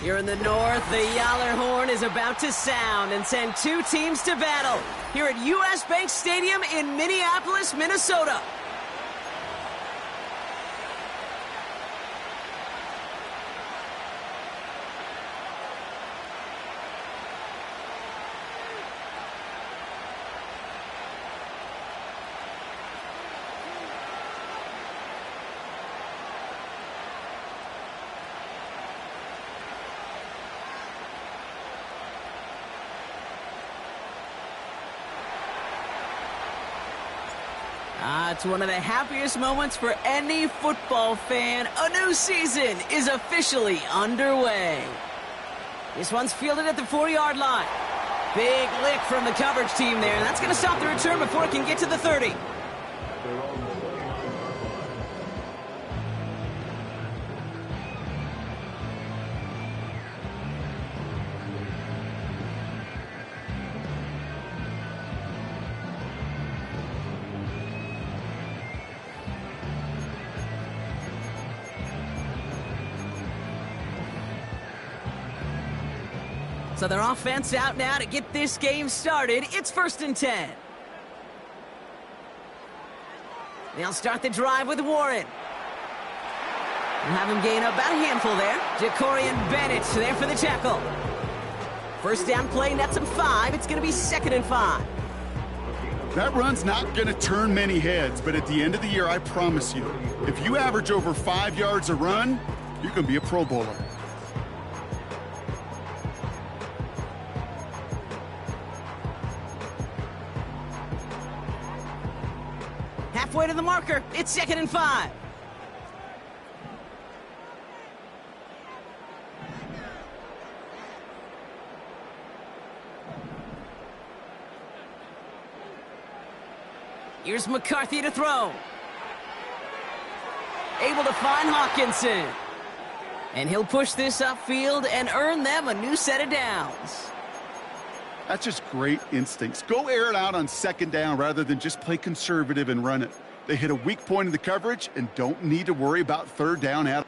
Here in the north, the Yowler horn is about to sound and send two teams to battle here at U.S. Bank Stadium in Minneapolis, Minnesota. It's one of the happiest moments for any football fan. A new season is officially underway. This one's fielded at the 4-yard line. Big lick from the coverage team there. That's going to stop the return before it can get to the 30. So their offense out now to get this game started. It's 1st and 10. They'll start the drive with Warren. We'll have him gain about a handful there. Jacorian Bennett there for the tackle. First down play, nets him 5. It's going to be 2nd and 5. That run's not going to turn many heads, but at the end of the year, I promise you, if you average over 5 yards a run, you're going to be a Pro Bowler. Halfway to the marker. It's 2nd and 5. Here's McCarthy to throw. Able to find Hawkinson. And he'll push this upfield and earn them a new set of downs. That's just great instincts. Go air it out on 2nd down rather than just play conservative and run it. They hit a weak point in the coverage and don't need to worry about 3rd down at all.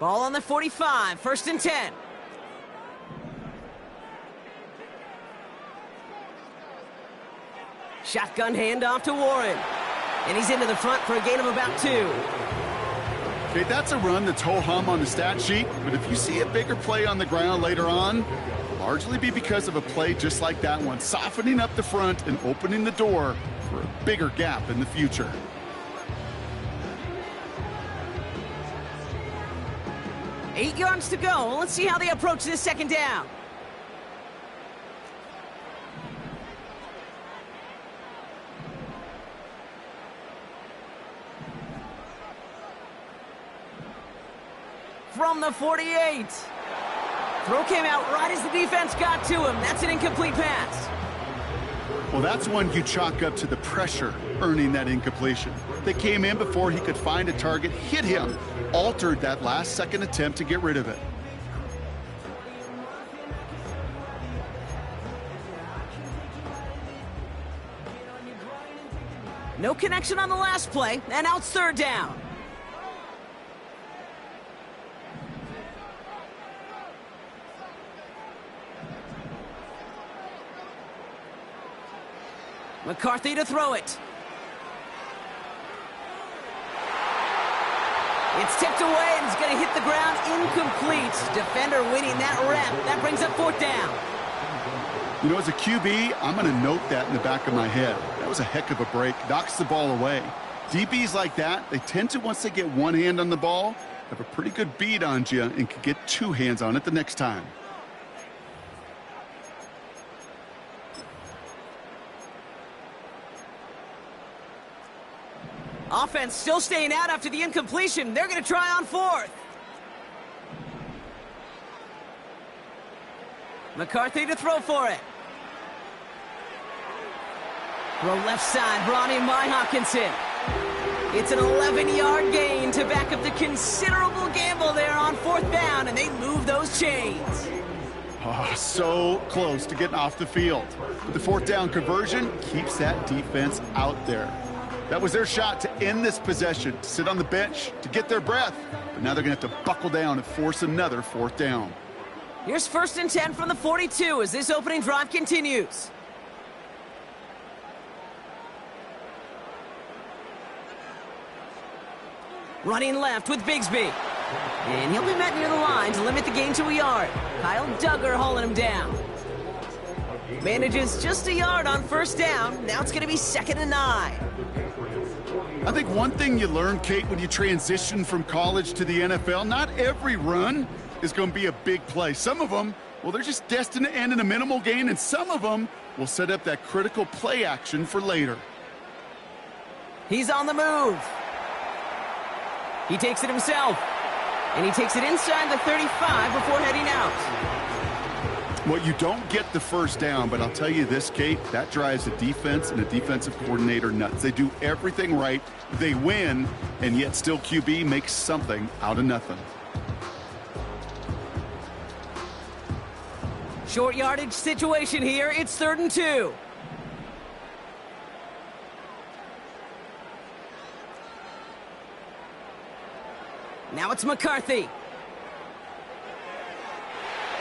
Ball on the 45, 1st and 10. Shotgun handoff to Warren. And he's into the front for a gain of about 2. Okay, that's a run that's ho-hum on the stat sheet, but if you see a bigger play on the ground later on, it'll largely be because of a play just like that one, softening up the front and opening the door for a bigger gap in the future. Eight yards to go. Let's see how they approach this 2nd down. From the 48. Throw came out right as the defense got to him. That's an incomplete pass. Well, that's one you chalk up to the pressure earning that incompletion. They came in before he could find a target, hit him, altered that last-second attempt to get rid of it. No connection on the last play, and now it's 3rd down. McCarthy to throw it. It's tipped away and it's going to hit the ground incomplete. Defender winning that rep. That brings up 4th down. You know, as a QB, I'm going to note that in the back of my head. That was a heck of a break. Knocks the ball away. DBs like that, they tend to, once they get one hand on the ball, have a pretty good beat on you and can get 2 hands on it the next time. offense still staying out after the incompletion. They're going to try on fourth. McCarthy to throw for it. Throw left side, Ronnie Hawkinson. It's an 11-yard gain to back up the considerable gamble there on fourth down, and they move those chains. Oh, so close to getting off the field. But the fourth down conversion keeps that defense out there. That was their shot to end this possession, to sit on the bench, to get their breath. But now they're going to have to buckle down and force another fourth down. Here's 1st and 10 from the 42 as this opening drive continues. Running left with Bigsby. And he'll be met near the line to limit the gain to a yard. Kyle Duggar hauling him down. Manages just a yard on first down. Now it's going to be 2nd and 9. I think one thing you learn, Kate, when you transition from college to the NFL, not every run is going to be a big play. Some of them, well, they're just destined to end in a minimal gain, and some of them will set up that critical play action for later. He's on the move. He takes it himself. And he takes it inside the 35 before heading out. Well, you don't get the first down, but I'll tell you this, Kate, that drives a defense and a defensive coordinator nuts. They do everything right. They win, and yet still QB makes something out of nothing. Short yardage situation here. It's 3rd and 2. Now it's McCarthy.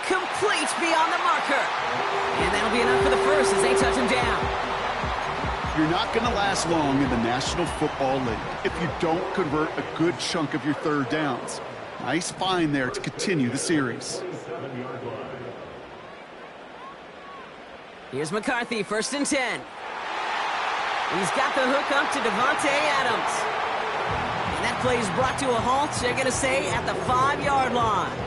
Complete beyond the marker. And that'll be enough for the first as they touch him down. You're not going to last long in the National Football League if you don't convert a good chunk of your third downs. Nice find there to continue the series. Here's McCarthy, 1st and 10. He's got the hook up to Davante Adams. And that play is brought to a halt, they're going to say, at the 5-yard line.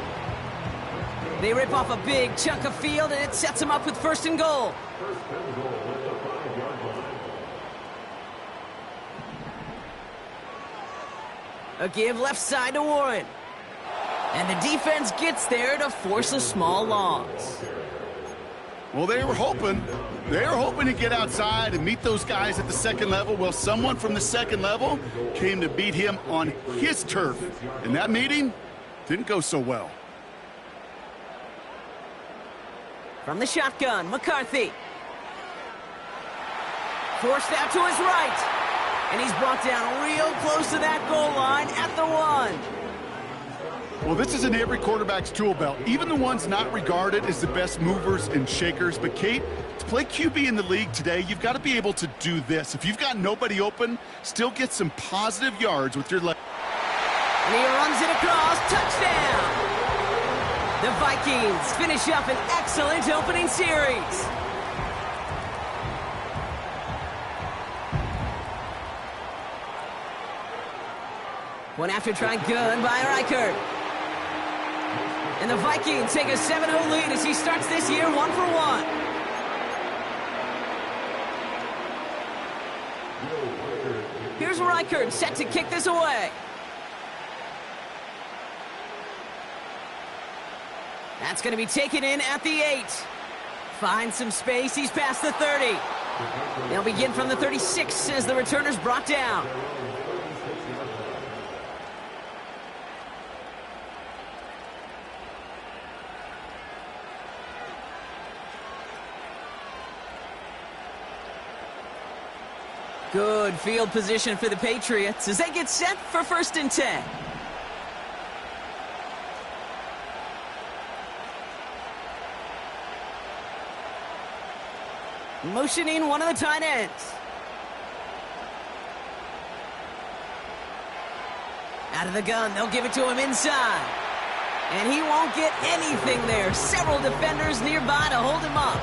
They rip off a big chunk of field, and it sets them up with 1st and goal. A give left side to Warren. And the defense gets there to force a small loss. Well, they were hoping to get outside and meet those guys at the second level. Well, someone from the second level came to beat him on his turf. And that meeting didn't go so well. From the shotgun, McCarthy. Forced out to his right. And he's brought down real close to that goal line at the 1. Well, this is in every quarterback's tool belt, even the ones not regarded as the best movers and shakers. But, Kate, to play QB in the league today, you've got to be able to do this. If you've got nobody open, still get some positive yards with your leg. And he runs it across. Touchdown! The Vikings finish up an excellent opening series. One after try good by Reichert. And the Vikings take a 7-0 lead as he starts this year 1 for 1. Here's Reichert set to kick this away. That's going to be taken in at the 8. Finds some space. He's past the 30. They'll begin from the 36 as the returner's brought down. Good field position for the Patriots as they get set for 1st and 10. Motioning one of the tight ends. Out of the gun, they'll give it to him inside. And he won't get anything there. Several defenders nearby to hold him up.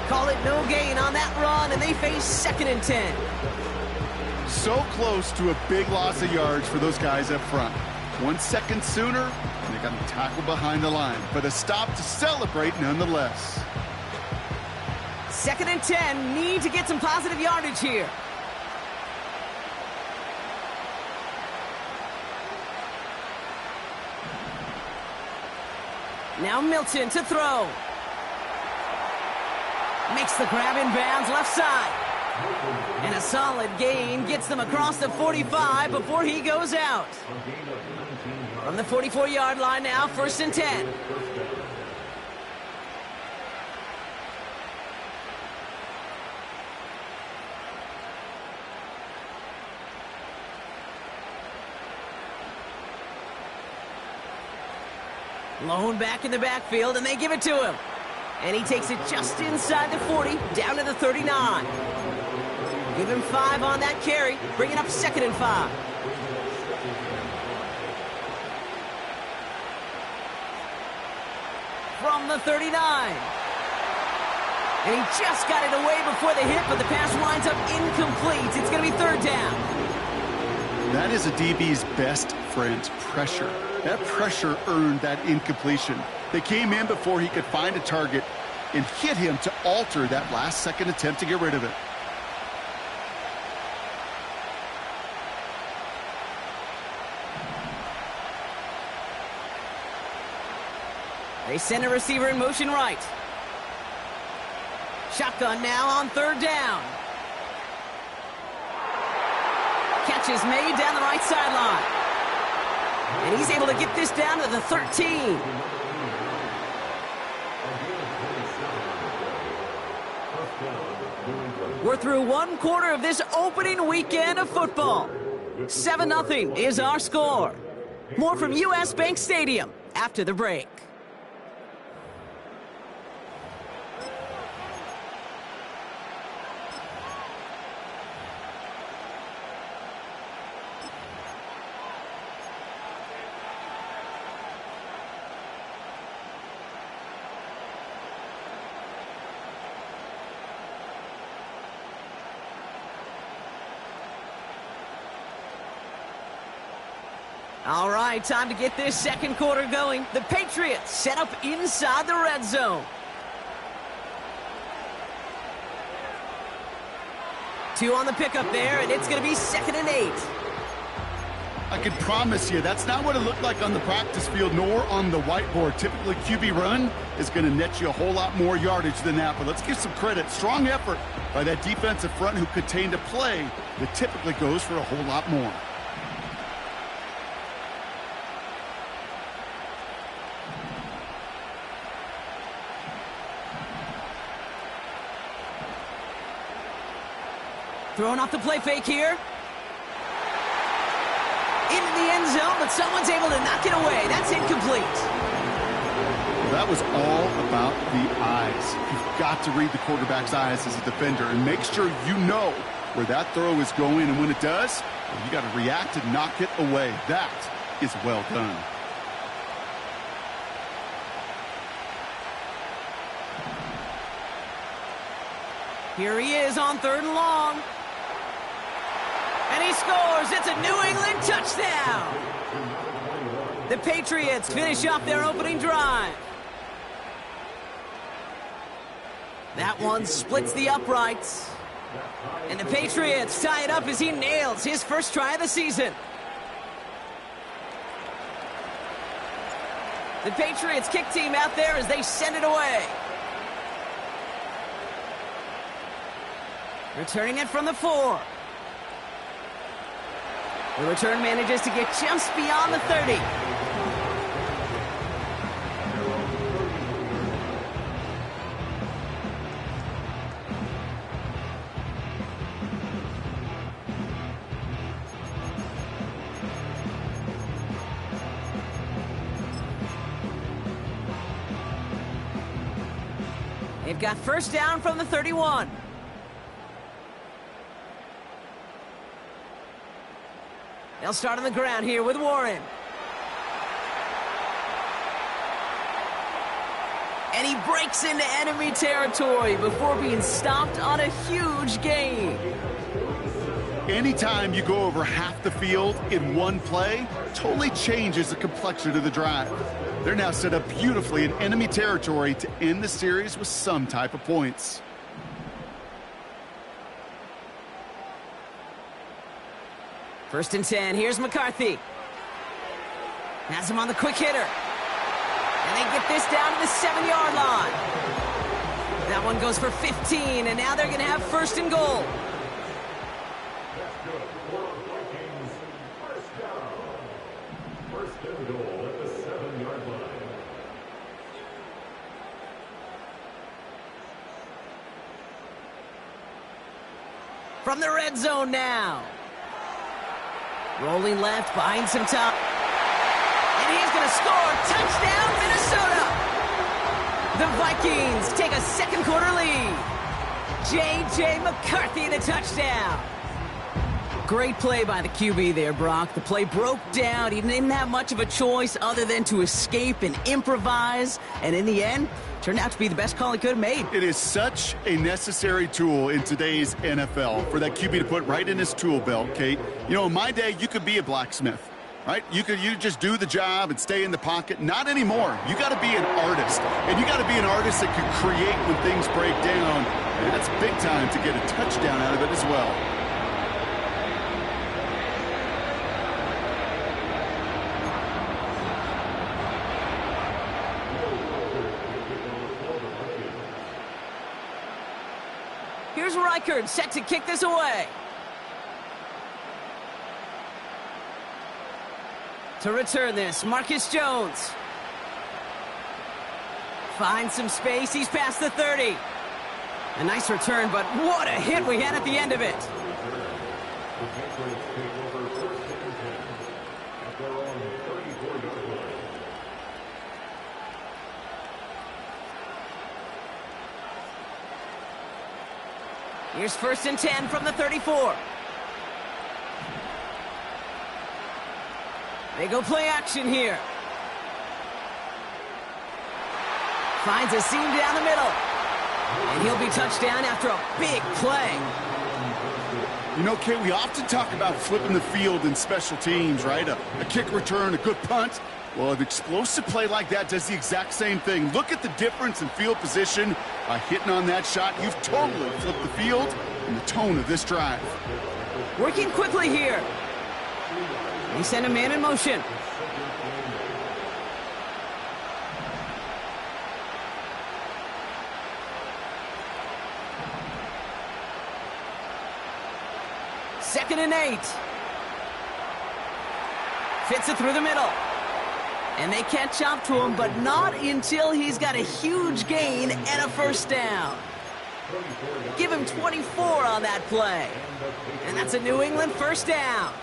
Call it no gain on that run, and they face 2nd and 10. So close to a big loss of yards for those guys up front. 1 second sooner, and they got to tackle behind the line. But a stop to celebrate nonetheless. 2nd and 10, need to get some positive yardage here. Now Milton to throw. Makes the grab in bounds left side. And a solid gain gets them across the 45 before he goes out. From the 44-yard line now, 1st and 10. Lone back in the backfield, and they give it to him. And he takes it just inside the 40, down to the 39. Give him 5 on that carry, bringing up 2nd and 5. From the 39. And he just got it away before the hit, but the pass winds up incomplete. It's going to be 3rd down. That is a DB's best friend, pressure. That pressure earned that incompletion. They came in before he could find a target and hit him to alter that last-second attempt to get rid of it. They send a receiver in motion right. Shotgun now on 3rd down. Catch is made down the right sideline. And he's able to get this down to the 13. We're through 1 quarter of this opening weekend of football. 7-0 is our score. More from U.S. Bank Stadium after the break. All right, time to get this 2nd quarter going. The Patriots set up inside the red zone. 2 on the pickup there, and it's going to be 2nd and 8. I can promise you that's not what it looked like on the practice field nor on the whiteboard. Typically, QB run is going to net you a whole lot more yardage than that, but let's give some credit. Strong effort by that defensive front who contained a play that typically goes for a whole lot more. Throwing off the play fake here. Into the end zone, but someone's able to knock it away. That's incomplete. Well, that was all about the eyes. You've got to read the quarterback's eyes as a defender and make sure you know where that throw is going. And when it does, well, you got to react and knock it away. That is well done. Here he is on 3rd and long. And he scores. It's a New England touchdown. The Patriots finish off their opening drive. That one splits the uprights. And the Patriots tie it up as he nails his first try of the season. The Patriots kick team out there as they send it away. Returning it from the 4. The return manages to get just beyond the 30. They've got 1st down from the 31. They'll start on the ground here with Warren. And he breaks into enemy territory before being stopped on a huge gain. Anytime you go over half the field in one play, totally changes the complexion of the drive. They're now set up beautifully in enemy territory to end the series with some type of points. First and 10, here's McCarthy. Has him on the quick hitter. And they get this down to the 7-yard line. That one goes for 15, and now they're going to have first and goal. First and goal at the 7-yard line. From the red zone now. Rolling left, behind some time. And he's going to score. Touchdown, Minnesota! The Vikings take a second quarter lead. J.J. McCarthy, the touchdown. Great play by the QB there, Brock. The play broke down. He didn't have much of a choice other than to escape and improvise. And in the end, turned out to be the best call he could have made. It is such a necessary tool in today's NFL for that QB to put right in his tool belt, Kate. You know, in my day, you could be a blacksmith, right? You just do the job and stay in the pocket. Not anymore. You got to be an artist, and you got to be an artist that can create when things break down. And that's big time to get a touchdown out of it as well. Here's Reichard set to kick this away. To return this, Marcus Jones. Finds some space. He's past the 30. A nice return, but what a hit we had at the end of it. Here's first and 10 from the 34. They go play action here. Finds a seam down the middle. And he'll be touchdown after a big play. You know, Kate, we often talk about flipping the field in special teams, right? A kick return, a good punt. Well, an explosive play like that does the exact same thing. Look at the difference in field position. By hitting on that shot, you've totally flipped the field and the tone of this drive. Working quickly here. They send a man in motion. Second and 8. Fits it through the middle. And they catch up to him, but not until he's got a huge gain and a first down. Give him 24 on that play. And that's a New England first down.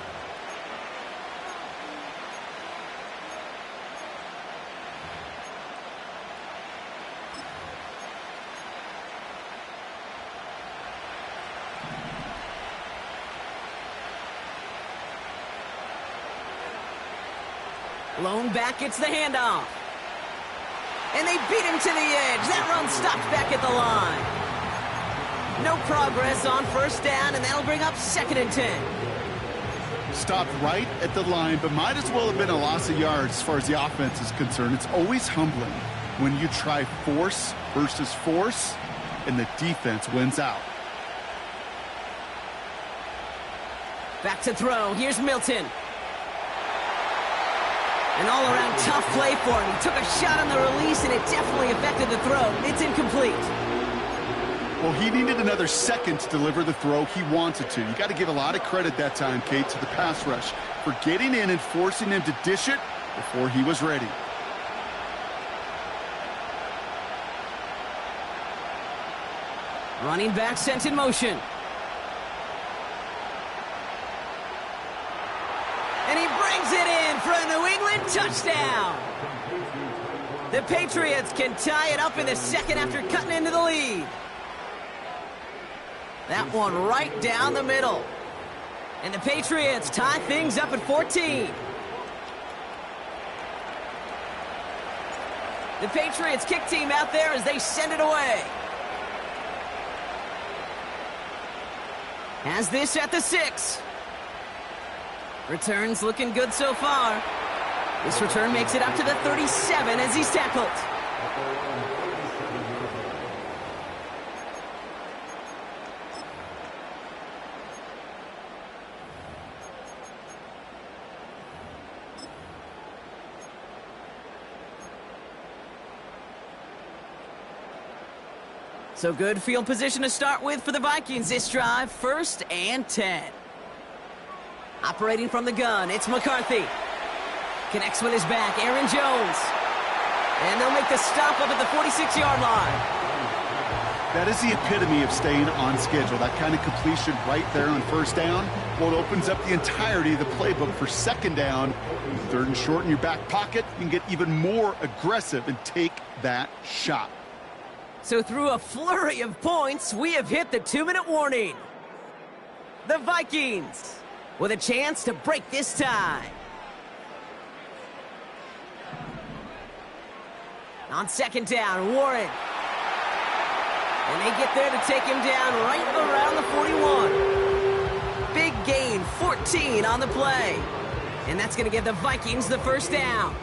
Lone back gets the handoff. And they beat him to the edge. That run stopped back at the line. No progress on first down, and that'll bring up second and 10. Stopped right at the line, but might as well have been a loss of yards as far as the offense is concerned. It's always humbling when you try force versus force, and the defense wins out. Back to throw. Here's Milton. An all-around tough play for him. He took a shot on the release, and it definitely affected the throw. It's incomplete. Well, he needed another second to deliver the throw he wanted to. You got to give a lot of credit that time, Kate, to the pass rush for getting in and forcing him to dish it before he was ready. Running back sent in motion. And he brings it in for a New England touchdown. The Patriots can tie it up in the second after cutting into the lead. That one right down the middle. And the Patriots tie things up at 14. The Patriots kick team out there as they send it away. Has this at the 6. Returns looking good so far. This return makes it up to the 37 as he's tackled. So good field position to start with for the Vikings this drive. 1st and 10. Operating from the gun, it's McCarthy. Connects with his back, Aaron Jones. And they'll make the stop up at the 46-yard line. That is the epitome of staying on schedule. That kind of completion right there on 1st down. Well, it opens up the entirety of the playbook for 2nd down. 3rd and short in your back pocket, you can get even more aggressive and take that shot. So through a flurry of points, we have hit the 2-minute warning. The Vikings with a chance to break this tie. On 2nd down, Warren. And they get there to take him down right around the 41. Big gain, 14 on the play. And that's going to give the Vikings the 1st down.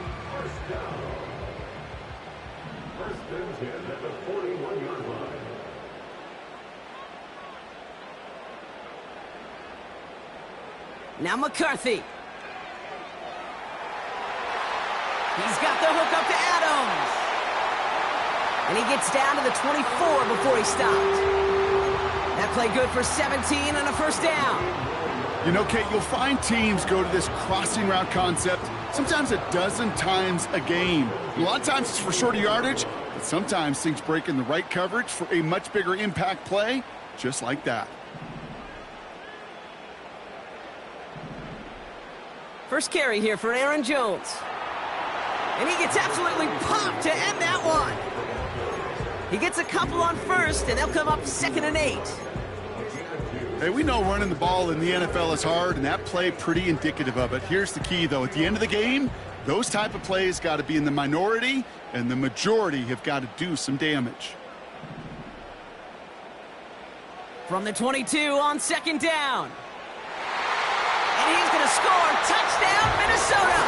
First and 10 at the 41-yard line. Now McCarthy. He's got the hook up to Adams. And he gets down to the 24 before he stopped. That play good for 17 and a 1st down. You know, Kate, you'll find teams go to this crossing route concept sometimes a dozen times a game. A lot of times it's for shorter yardage, but sometimes things break in the right coverage for a much bigger impact play, just like that. First carry here for Aaron Jones. And he gets absolutely popped to end that one. He gets a couple on 1st, and they'll come up 2nd and 8. Hey, we know running the ball in the NFL is hard, and that play pretty indicative of it. Here's the key, though. At the end of the game, those type of plays got to be in the minority, and the majority have got to do some damage. From the 22 on 2nd down. And he's going to score. Touchdown, Minnesota!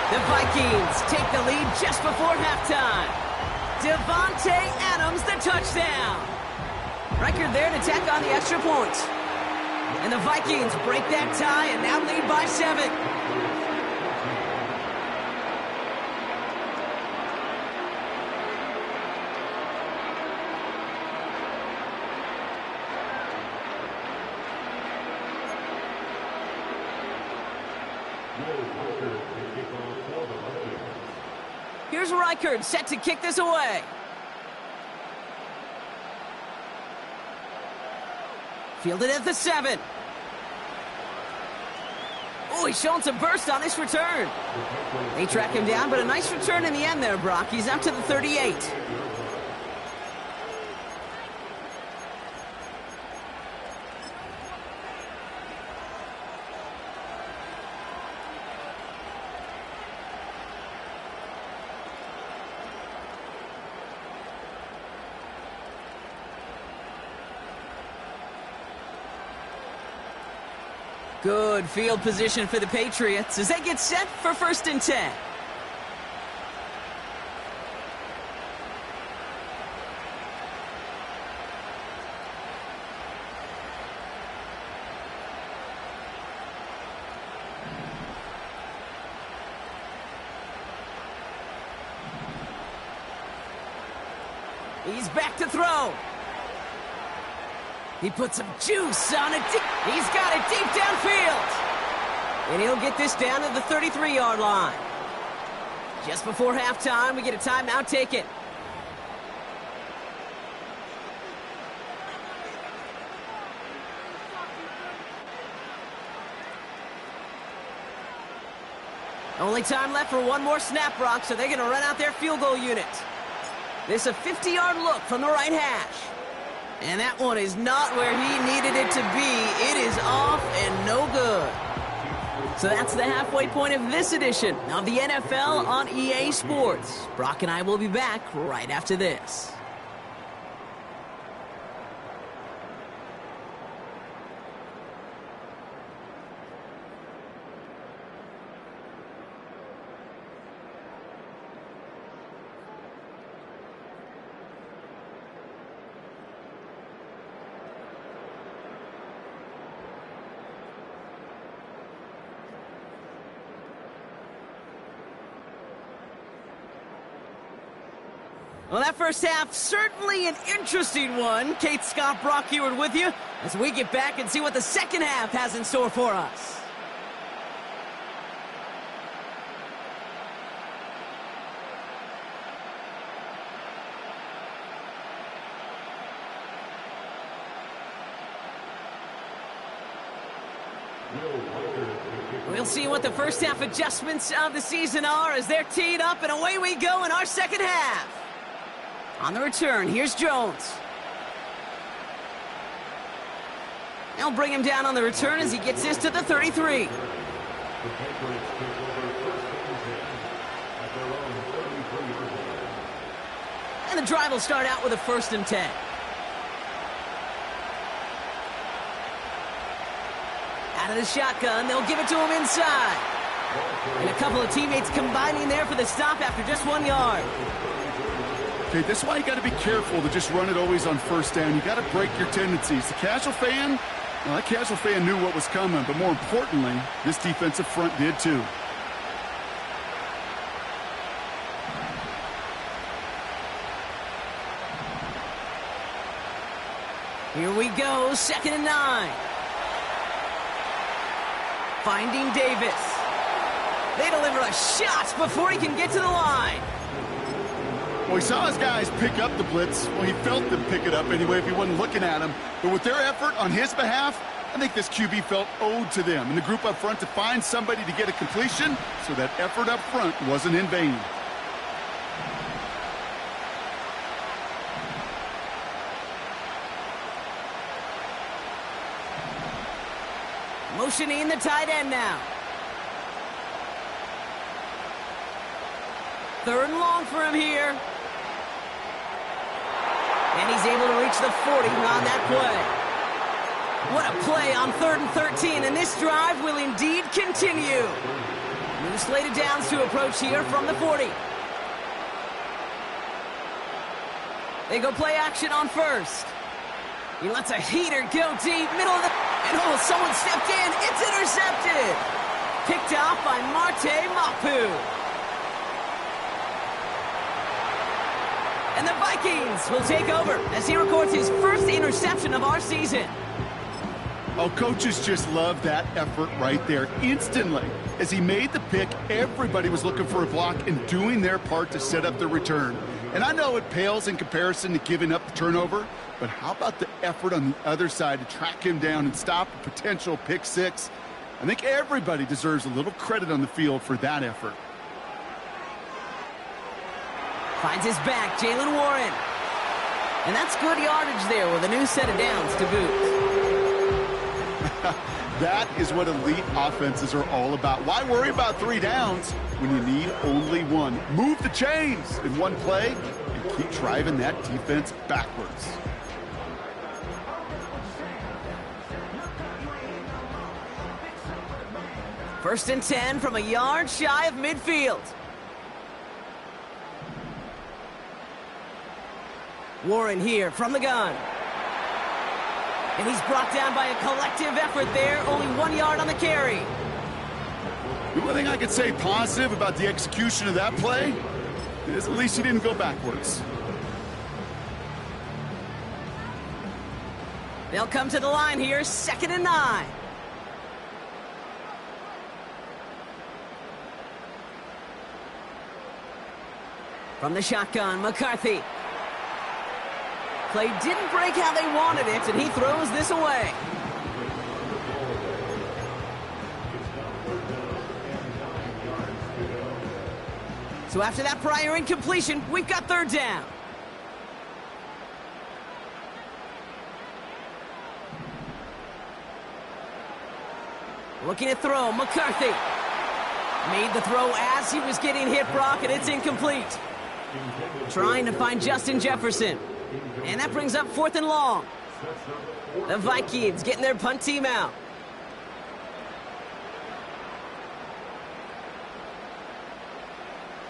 The Vikings take the lead just before halftime. Devontae Adams, the touchdown. Record there to tack on the extra point. And the Vikings break that tie and now lead by 7. Here's Reichard set to kick this away. Fielded at the 7. Oh, he's showing some burst on this return. They track him down, but a nice return in the end there, Brock. He's out to the 38. Good field position for the Patriots as they get set for 1st and 10. He's back to throw. He put some juice on it. He's got it deep downfield. And he'll get this down to the 33-yard line. Just before halftime, we get a timeout taken. Only time left for one more snap, Brock, so they're going to run out their field goal unit. This is a 50-yard look from the right hash. And that one is not where he needed it to be. It is off and no good. So that's the halfway point of this edition of the NFL on EA Sports. Brock and I will be back right after this. Well, that first half, certainly an interesting one. Kate Scott, Brock Heward with you as we get back and see what the second half has in store for us. We'll see what the first half adjustments of the season are as they're teed up, and away we go in our second half. On the return, here's Jones. They'll bring him down on the return as he gets this to the 33. And the drive will start out with a 1st and 10. Out of the shotgun, they'll give it to him inside. And a couple of teammates combining there for the stop after just 1 yard. Okay, that's why you got to be careful to just run it always on 1st down. You got to break your tendencies. The casual fan, well, that casual fan knew what was coming, but more importantly, this defensive front did too. Here we go, 2nd and 9. Finding Davis. They deliver a shot before he can get to the line. Well, he saw his guys pick up the blitz. Well, he felt them pick it up anyway if he wasn't looking at him. But with their effort on his behalf, I think this QB felt owed to them and the group up front to find somebody to get a completion, so that effort up front wasn't in vain. Motioning the tight end now. 3rd and long for him here. And he's able to reach the 40 on that play. What a play on 3rd and 13, and this drive will indeed continue. New slated downs to approach here from the 40. They go play action on 1st. He lets a heater go deep, middle of the... And oh, someone stepped in. It's intercepted. Picked off by Marte Mapu. And the Vikings will take over as he records his first interception of our season. Oh, coaches just love that effort right there. Instantly, as he made the pick, everybody was looking for a block and doing their part to set up the return. And I know it pales in comparison to giving up the turnover, but how about the effort on the other side to track him down and stop a potential pick six? I think everybody deserves a little credit on the field for that effort. Finds his back, Jaylen Warren. And that's good yardage there with a new set of downs to boot. That is what elite offenses are all about. Why worry about 3 downs when you need only 1? Move the chains in one play and keep driving that defense backwards. First and 10 from a yard shy of midfield. Warren here from the gun. And he's brought down by a collective effort there. Only 1 yard on the carry. The one thing I could say positive about the execution of that play is at least he didn't go backwards. They'll come to the line here, 2nd and 9. From the shotgun, McCarthy. Play didn't break how they wanted it, and he throws this away. So after that prior incompletion, we've got 3rd down. Looking to throw, McCarthy. Made the throw as he was getting hit, Brock, and it's incomplete. Trying to find Justin Jefferson. And that brings up 4th and long. The Vikings getting their punt team out.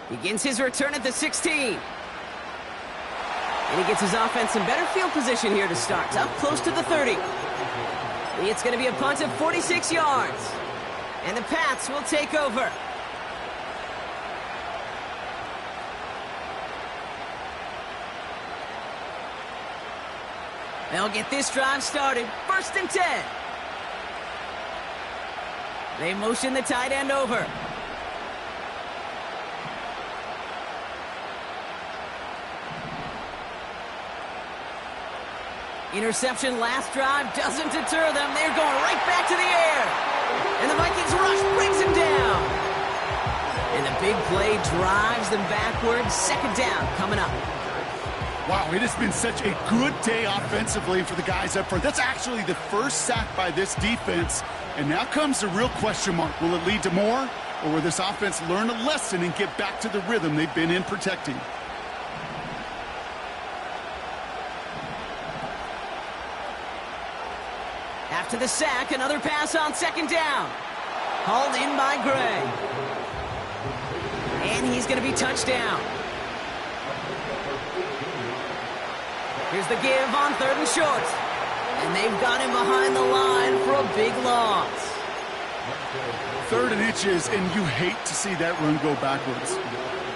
Begins his return at the 16. And he gets his offense in better field position here to start. Up close to the 30. It's going to be a punt of 46 yards. And the Pats will take over. They'll get this drive started. 1st and 10. They motion the tight end over. Interception last drive doesn't deter them. They're going right back to the air. And the Vikings rush brings him down. And the big play drives them backwards. 2nd down coming up. Wow, it has been such a good day offensively for the guys up front. That's actually the first sack by this defense. And now comes the real question mark. Will it lead to more? Or will this offense learn a lesson and get back to the rhythm they've been in protecting? After the sack, another pass on 2nd down. Hauled in by Gray. And he's going to be touchdown. Here's the give on 3rd and short. And they've got him behind the line for a big loss. 3rd and inches, and you hate to see that run go backwards.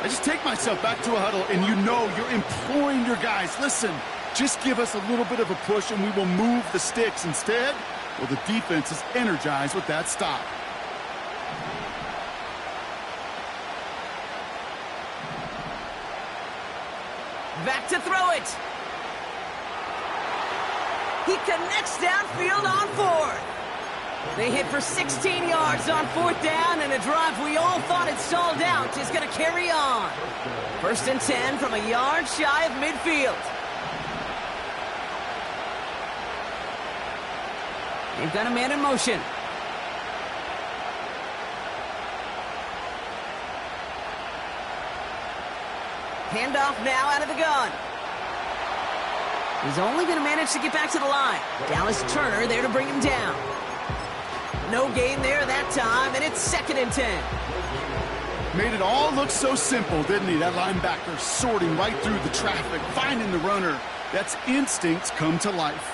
I just take myself back to a huddle, and you know you're imploring your guys, listen, just give us a little bit of a push and we will move the sticks. Instead, well, the defense is energized with that stop. Back to throw it. He connects downfield on 4th. They hit for 16 yards on 4th down, and a drive we all thought had stalled out is going to carry on. 1st and 10 from a yard shy of midfield. They've got a man in motion. Handoff now out of the gun. He's only going to manage to get back to the line. Dallas Turner there to bring him down. No gain there that time, and it's 2nd and 10. Made it all look so simple, didn't he? That linebacker sorting right through the traffic, finding the runner. That's instincts come to life.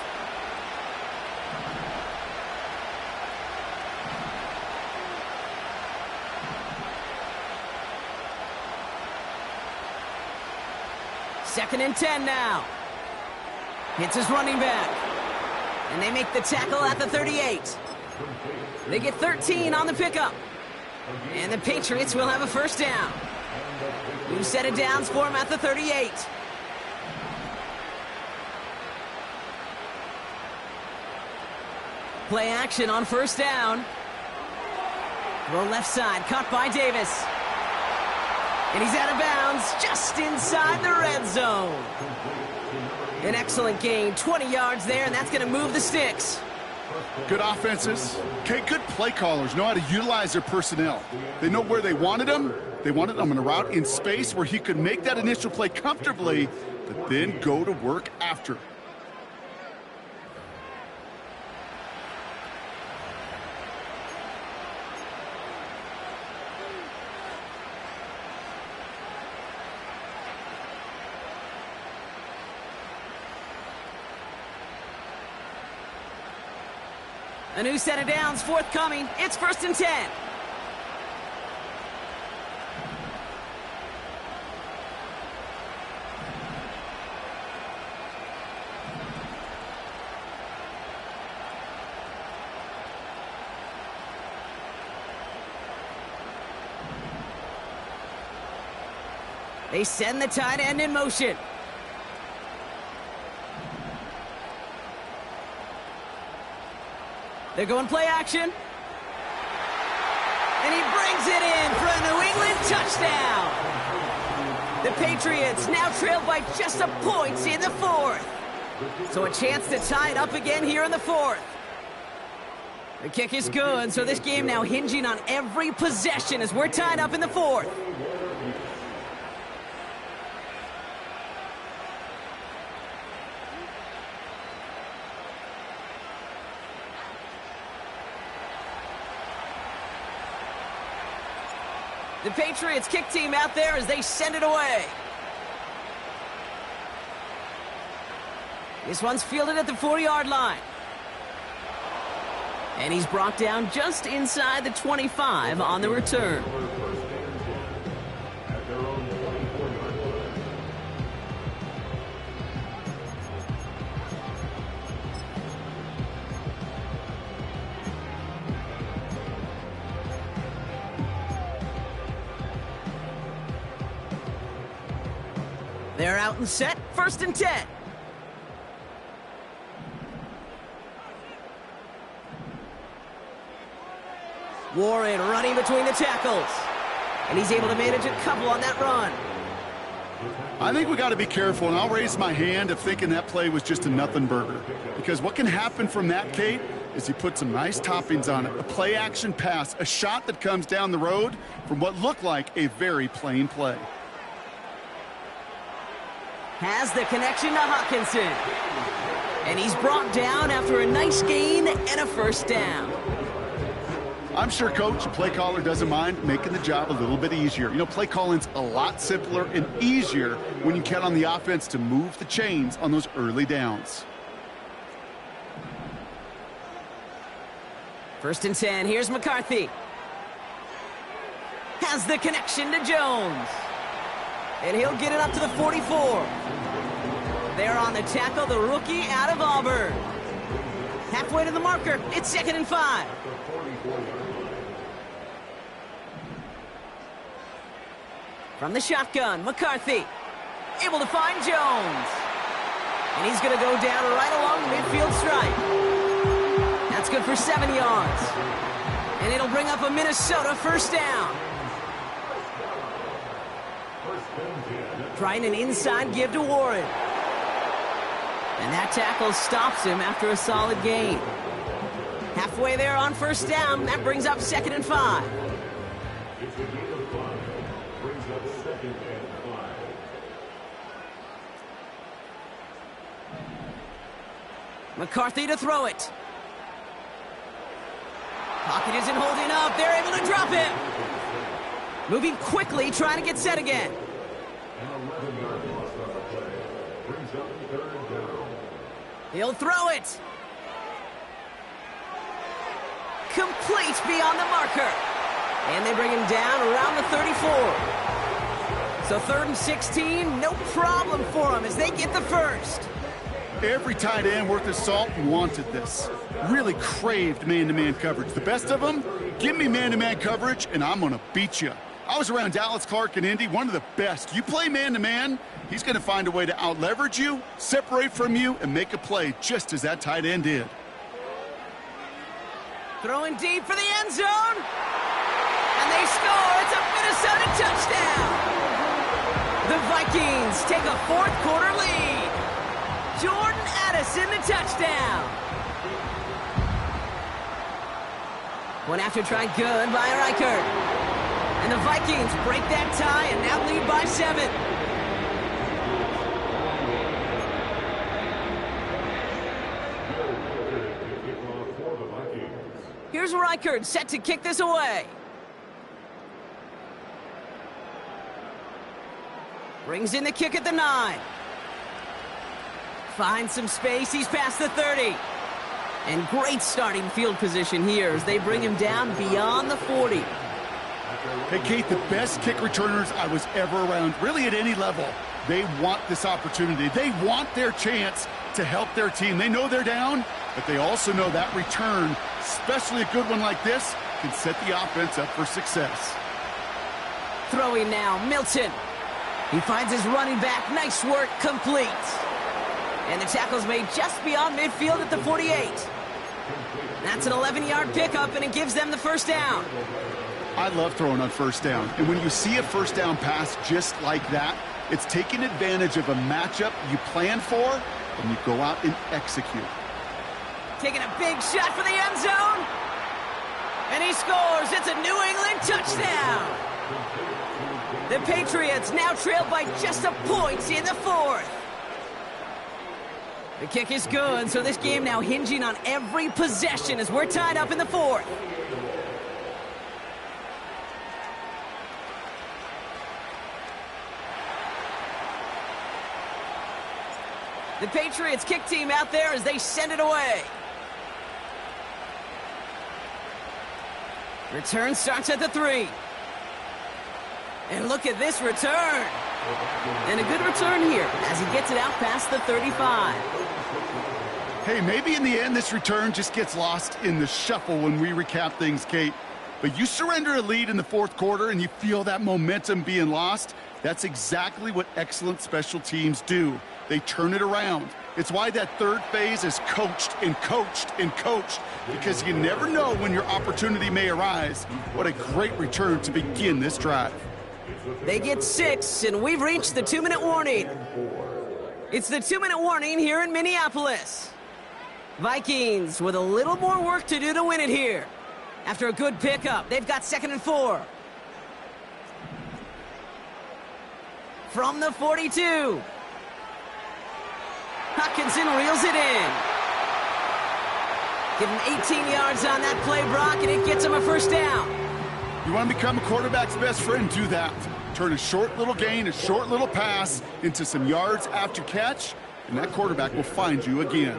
Second and 10 now. Hits his running back. And they make the tackle at the 38. They get 13 on the pickup. And the Patriots will have a 1st down. New set of downs for him at the 38. Play action on 1st down. Throw left side, caught by Davis. And he's out of bounds, just inside the red zone. An excellent gain, 20 yards there, and that's going to move the sticks. Good offenses. Okay, good play callers know how to utilize their personnel. They know where they wanted them. They wanted them on a route in space where he could make that initial play comfortably, but then go to work after. A new set of downs forthcoming. It's 1st and 10. They send the tight end in motion. They're going play action. And he brings it in for a New England touchdown. The Patriots now trail by just a point in the 4th. So a chance to tie it up again here in the 4th. The kick is good, so this game now hinging on every possession as we're tied up in the 4th. The Patriots kick team out there as they send it away. This one's fielded at the 4-yard line. And he's brought down just inside the 25 on the return. They're out and set, 1st and 10. Warren running between the tackles. And he's able to manage a couple on that run. I think we got to be careful, and I'll raise my hand of thinking that play was just a nothing burger. Because what can happen from that, Kate, is he put some nice toppings on it. A play-action pass, a shot that comes down the road from what looked like a very plain play. Has the connection to Hawkinson. And he's brought down after a nice gain and a 1st down. I'm sure Coach, the play caller, doesn't mind making the job a little bit easier. You know, play calling's a lot simpler and easier when you count on the offense to move the chains on those early downs. 1st and 10, here's McCarthy. Has the connection to Jones. And he'll get it up to the 44. There on the tackle, the rookie out of Auburn. Halfway to the marker, it's 2nd and 5. From the shotgun, McCarthy. Able to find Jones. And he's going to go down right along the midfield stripe. That's good for 7 yards. And it'll bring up a Minnesota 1st down. Trying an inside give to Warren. And that tackle stops him after a solid gain. Halfway there on 1st down, that brings up 2nd and 5. McCarthy to throw it. Pocket isn't holding up. They're able to drop him. Moving quickly, trying to get set again. He'll throw it. Complete beyond the marker. And they bring him down around the 34. So 3rd and 16, no problem for him as they get the 1st. Every tight end worth his salt wanted this. Really craved man-to-man coverage. The best of them, give me man-to-man coverage, and I'm going to beat you. I was around Dallas Clark and Indy, one of the best. You play man-to-man, he's going to find a way to out-leverage you, separate from you, and make a play just as that tight end did. Throwing deep for the end zone. And they score. It's a Minnesota touchdown. The Vikings take a 4th quarter lead. Jordan Addison the touchdown. One after try good by Reichert. And the Vikings break that tie and now lead by 7. Here's Reichert set to kick this away. Brings in the kick at the 9. Finds some space. He's past the 30. And great starting field position here as they bring him down beyond the 40. Hey, Kate, the best kick returners I was ever around, really at any level, they want this opportunity. They want their chance to help their team. They know they're down, but they also know that return, especially a good one like this, can set the offense up for success. Throwing now, Milton. He finds his running back. Nice work, complete. And the tackle's made just beyond midfield at the 48. That's an 11-yard pickup, and it gives them the 1st down. I love throwing on 1st down. And when you see a 1st down pass just like that, it's taking advantage of a matchup you plan for, and you go out and execute. Taking a big shot for the end zone. And he scores. It's a New England touchdown. The Patriots now trail by just a point in the 4th. The kick is good, so this game now hinging on every possession as we're tied up in the 4th. The Patriots kick team out there as they send it away. Return starts at the 3. And look at this return. And a good return here as he gets it out past the 35. Hey, maybe in the end this return just gets lost in the shuffle when we recap things, Kate. But you surrender a lead in the fourth quarter and you feel that momentum being lost. That's exactly what excellent special teams do. They turn it around. It's why that third phase is coached and coached and coached, because you never know when your opportunity may arise. What a great return to begin this drive. They get 6, and we've reached the 2-minute warning. It's the 2-minute warning here in Minneapolis. Vikings with a little more work to do to win it here. After a good pickup, they've got 2nd and 4. From the 42. Hutchinson reels it in. Give him 18 yards on that play, Brock, and it gets him a first down. You want to become a quarterback's best friend? Do that. Turn a short little gain, a short little pass into some yards after catch, and that quarterback will find you again.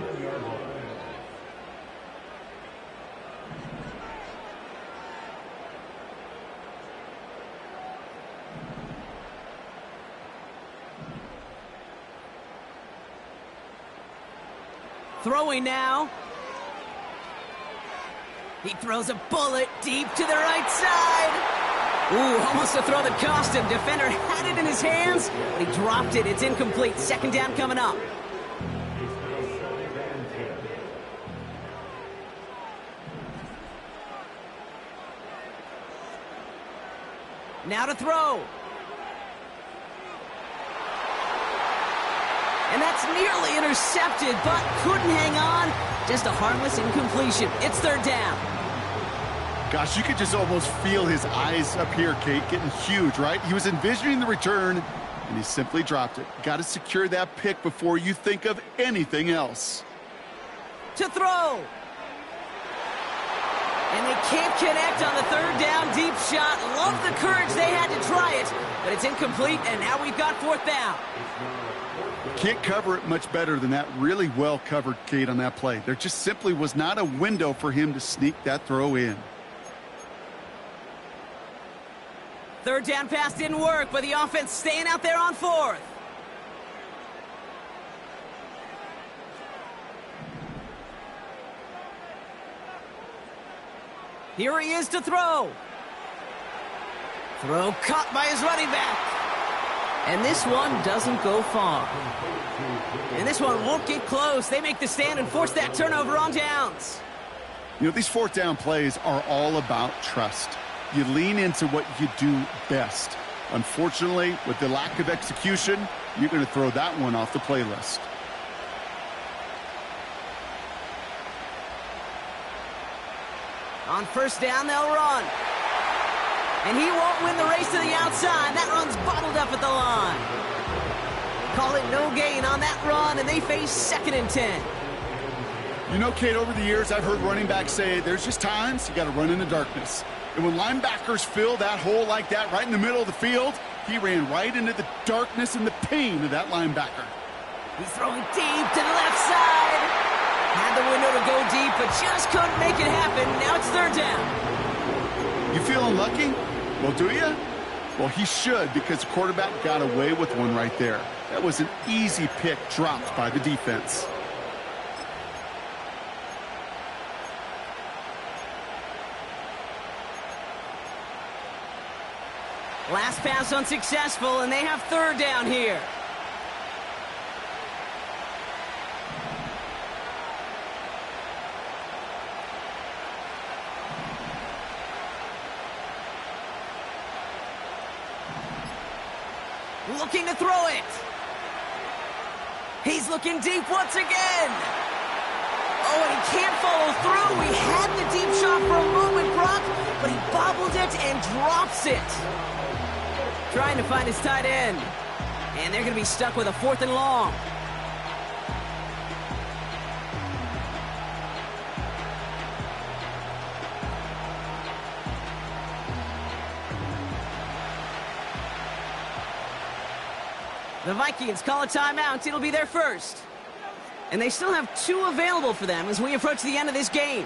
Throwing now. He throws a bullet deep to the right side. Ooh, almost a throw that cost him. Defender had it in his hands, but he dropped it. It's incomplete. 2nd down coming up. Now to throw. And that's nearly intercepted, but couldn't hang on. Just a harmless incompletion. It's 3rd down. Gosh, you could just almost feel his eyes up here, Kate, getting huge, right? He was envisioning the return, and he simply dropped it. Got to secure that pick before you think of anything else. To throw. And they can't connect on the 3rd down deep shot. Love the courage they had to try it, but it's incomplete, and now we've got 4th down. Can't cover it much better than that. Really well covered, Kate, on that play. There just simply was not a window for him to sneak that throw in. 3rd down pass didn't work, but the offense staying out there on 4th. Here he is to throw. Throw caught by his running back. And this one doesn't go far. And this one won't get close. They make the stand and force that turnover on downs. You know, these 4th down plays are all about trust. You lean into what you do best. Unfortunately, with the lack of execution, you're going to throw that one off the playlist. On 1st down, they'll run. And he won't win the race to the outside. That run's bottled up at the line. Call it no gain on that run, and they face 2nd and 10. You know, Kate, over the years, I've heard running backs say there's just times you got to run in the darkness. And when linebackers fill that hole like that right in the middle of the field, he ran right into the darkness and the pain of that linebacker. He's throwing deep to the left side. Had the window to go deep, but just couldn't make it happen. Now it's 3rd down. You feeling lucky? Well, do you? Well, he should, because the quarterback got away with one right there. That was an easy pick dropped by the defense. Last pass unsuccessful, and they have 3rd down here. Looking to throw it. He's looking deep once again. Oh, and he can't follow through. We had the deep shot for a moment, Brock, but he bobbled it and drops it. Trying to find his tight end. And they're going to be stuck with a 4th and long. The Vikings call a timeout. It'll be their first. And they still have 2 available for them as we approach the end of this game.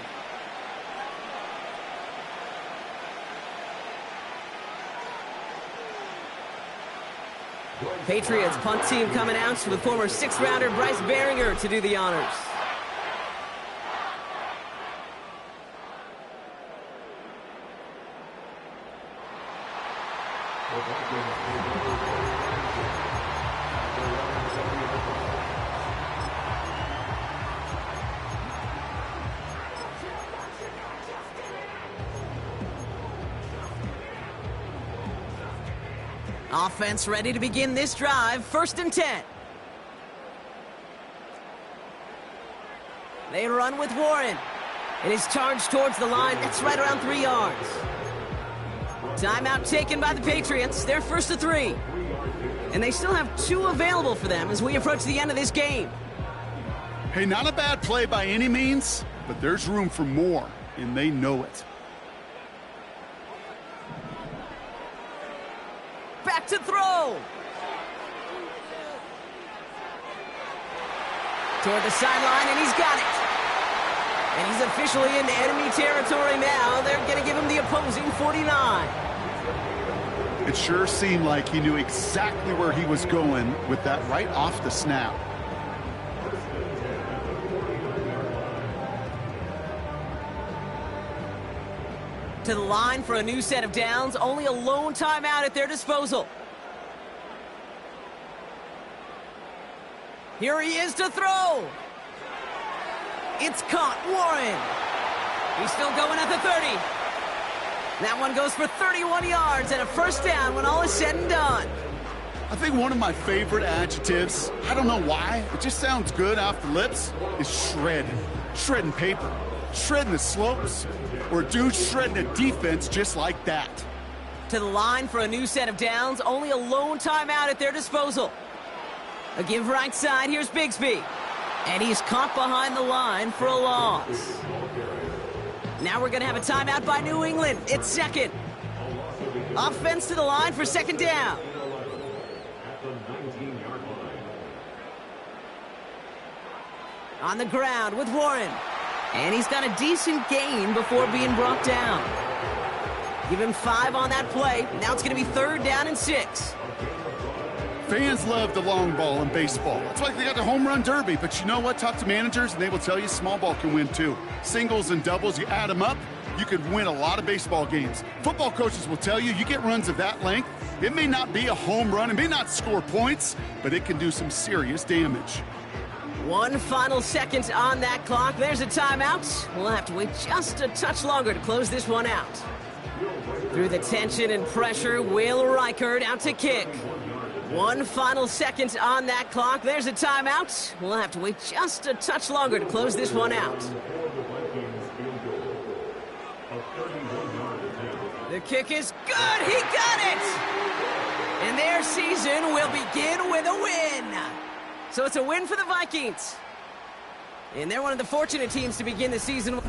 Patriots punt team coming out with former 6th-rounder Bryce Baringer to do the honors. Offense ready to begin this drive. 1st and 10. They run with Warren. It is charged towards the line. That's right around 3 yards. Timeout taken by the Patriots. They're 1st and 3. And they still have 2 available for them as we approach the end of this game. Hey, not a bad play by any means, but there's room for more, and they know it. Back to throw. Toward the sideline, and he's got it. And he's officially in enemy territory now. They're going to give him the opposing 49. It sure seemed like he knew exactly where he was going with that right off the snap. To the line for a new set of downs. Only a lone timeout at their disposal. Here he is to throw. It's caught. Warren. He's still going at the 30. That one goes for 31 yards and a 1st down when all is said and done. I think one of my favorite adjectives, I don't know why, it just sounds good off the lips, is shred. Shredding paper. Shredding the slopes. Or a dude shredding a defense just like that. To the line for a new set of downs. Only a lone timeout at their disposal. A give right side. Here's Bigsby. And he's caught behind the line for a loss. Now we're going to have a timeout by New England. It's 2nd. Offense to the line for 2nd down. On the ground with Warren. And he's got a decent gain before being brought down. Give him 5 on that play. Now it's going to be 3rd down and 6. Fans love the long ball in baseball. That's why they got the home run derby. But you know what? Talk to managers, and they will tell you small ball can win too. Singles and doubles, you add them up, you could win a lot of baseball games. Football coaches will tell you, you get runs of that length, it may not be a home run, it may not score points, but it can do some serious damage. 1 final second on that clock. There's a timeout. We'll have to wait just a touch longer to close this one out. Through the tension and pressure, Will Reichard out to kick. 1 final second on that clock. There's a timeout. We'll have to wait just a touch longer to close this one out. The kick is good. He got it! And their season will begin with a win. So it's a win for the Vikings. And they're one of the fortunate teams to begin the season.